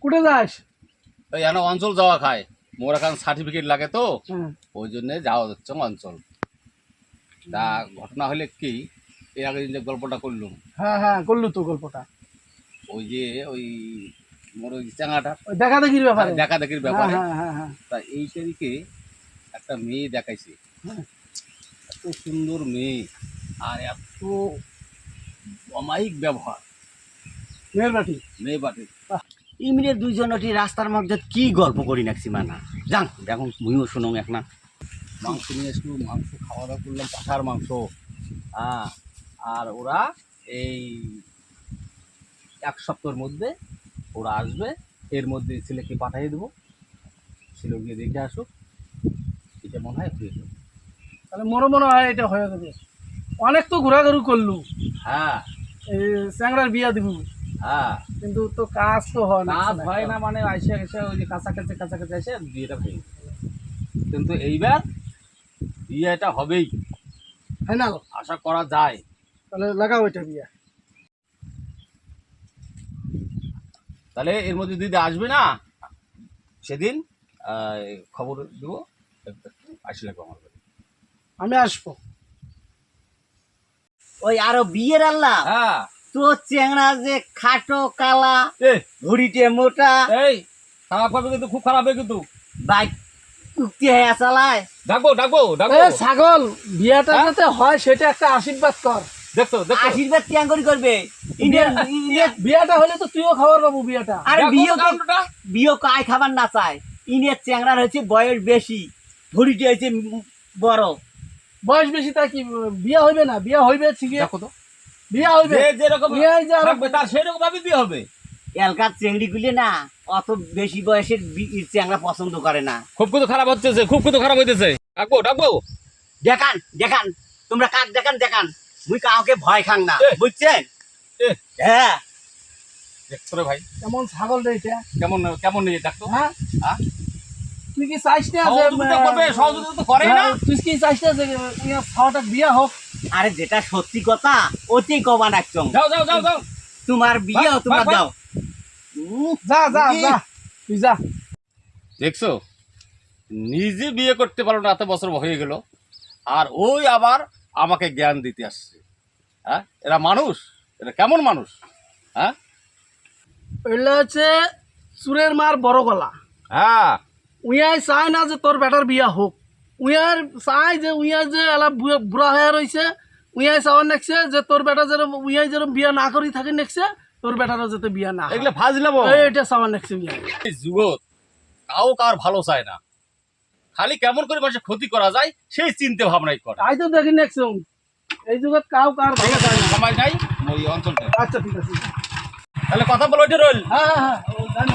কুটে যাস? ওই এখানে অঞ্চল যাওয়া খায়, মোর এখন সার্টিফিকেট লাগে তো, ওই জন্যে যাওয়া যাচ্ছে অঞ্চল। তা ঘটনা হলে কি, এর আগে যে গল্পটা করলুম, হ্যাঁ হ্যাঁ, করলু তো গল্পটা। ওই যে ওই মোর ওই চাঙাটা দেখা দেখির ব্যাপারে। দেখা দেখির ব্যাপারে। হ্যাঁ হ্যাঁ হ্যাঁ। তা এই তারিখে একটা মেয়ে দেখাইছে, হ্যাঁ। এত সুন্দর মেয়ে আর এত অমায়িক ব্যবহার। মেয়ের বাটি মেয়ে বাটে ইমিরে দুইজনটি রাস্তার মধ্যে কি গল্প করি নাকছি মানা জান এখন মুইও শুনুন এক না। মাংস নিয়ে আসলো, মাংস খাওয়া দাওয়া করলাম, পাঠার মাংস। হ্যাঁ, আর ওরা এই 1 সপ্তাহের মধ্যে ওরা আসবে, এর মধ্যে ছেলেকে পাঠিয়ে দেবো, ছেলে গিয়ে দেখে আসুক, এটা মনে হয় হয়ে যাবে। তাহলে মনে মনে হয় এটা হয়ে যাবে। অনেক তো ঘোরাঘুরি করলু, হ্যাঁ এই চ্যাংড়ার বিয়া দিব, হ্যাঁ, কিন্তু তো কাজ তো হয় না। কাজ হয় না মানে আইসে এসে ওই যে কাছাকাছি এসে বিয়েটা হয়ে গেছে। কিন্তু এইবার বিয়েটা হবেই, ফাইনাল। আশা করা যায়। তাহলে লাগাও এটা বিয়া। তাহলে এর মধ্যে দিদি আসবে না, সেদিন খবর দেবো, আসলে আমার বাড়ি। আমি আসবো। ওই আরো বিয়ের আল্লাহ হ্যাঁ, তো চেংড়া যে খাটো কালা এ ভুড়িটে মোটা এই খারাপ হবে কিন্তু, খুব খারাপ হবে কিন্তু। বাইক উক্তি হয়ে চালায়। ডাকবো ডাকবো ডাকবো। এ ছাগল, বিয়াটা হ্যাঁ? যাতে হয় সেটা একটা আশীর্বাদ কর। দেখছো দেখছো, আশীর্বাদ কিয়াং করি করবে ইন্ডিয়ান বিয়াটা হলে তো তুইও খাবার পাবো বিয়াটা। আর দেখো বিয়ে তো কাণ্ডটা। বিয়ে কায় খাবার না চায়। ইন্ডিয়ার চেংড়ার হচ্ছে বয়স বেশি, ভুড়িটে হচ্ছে বড়। বয়স বেশি তা কি বিয়া হইবে না? বিয়া হইবে ঠিকই, দেখো তো, বিয়া হইবে। যে যেরকম বিয়ায় যে আরো থাকবে তার সেরকম ভাবে বিয়ে হবে। এলকার চেংড়ি গুলি না অত বেশি বয়সের চেংড়া পছন্দ করে না। খুব কিন্তু খারাপ হচ্ছে, খুব কিন্তু খারাপ হইতেছে। ডাকবো ডাকবো। দেখান দেখান, তোমরা কাক দেখান দেখান, মুই কাউকে ভয় খাং না, এ, বুঝছেন? এ, হ্যাঁ দেখছো রে ভাই, কেমন ছাগল রে এটা? কেমন কেমন নিয়ে ডাকতো। হ্যাঁ, হ্যাঁ? তুই কি চাইস না যে সহযোগিতা করবে, সহযোগিতা তো করে না। তুই কি চাইস না যে ইয়া ছাওয়াটা বিয়া হোক? আরে যেটা সত্যি কথা ওতেই কবা রাখছং। যাও যাও যাও যাও, তোমার বিয়ে ভাগ, তোমরা ভাগ, দাও। যা যা যা, তুই যা। দেখছো, নিজে বিয়ে করতে পারলো না, এত বছর হয়ে গেল, আর ওই আবার আমাকে জ্ঞান দিতে আসছে। হ্যাঁ, এরা মানুষ, এরা কেমন মানুষ? হ্যাঁ এগুলো হচ্ছে চুরের মার বড় গলা। হ্যাঁ, উইয়াই চায় না যে তোর বেটার বিয়া হোক, উইয়ার চায় যে উইয়া যে এলা বুড়া হয়ে রয়েছে, উইয়াই চাওয়ার নেকছে যে তোর বেটা যেরকম উইয়াই যেরকম বিয়া না করি থাকে নেকছে, তোর বেটারও যাতে বিয়া না হয়। এগুলো ফাজলামো। এটা চাওয়ার নেকছে উইয়াই। এই যুগত কাউ কার ভালো চায় না, খালি কেমন করে মানুষের ক্ষতি করা যায় সেই চিন্তা ভাবনাই করে। তাই তো দেখি নেকছে এই যুগত কাউ কার ভালো চায় না। সময় নাই ওই অঞ্চলটা। আচ্ছা ঠিক আছে। তাহলে কথা বলো, ওইটা রইল। হ্যাঁ হ্যাঁ হ্যাঁ, ও জানি।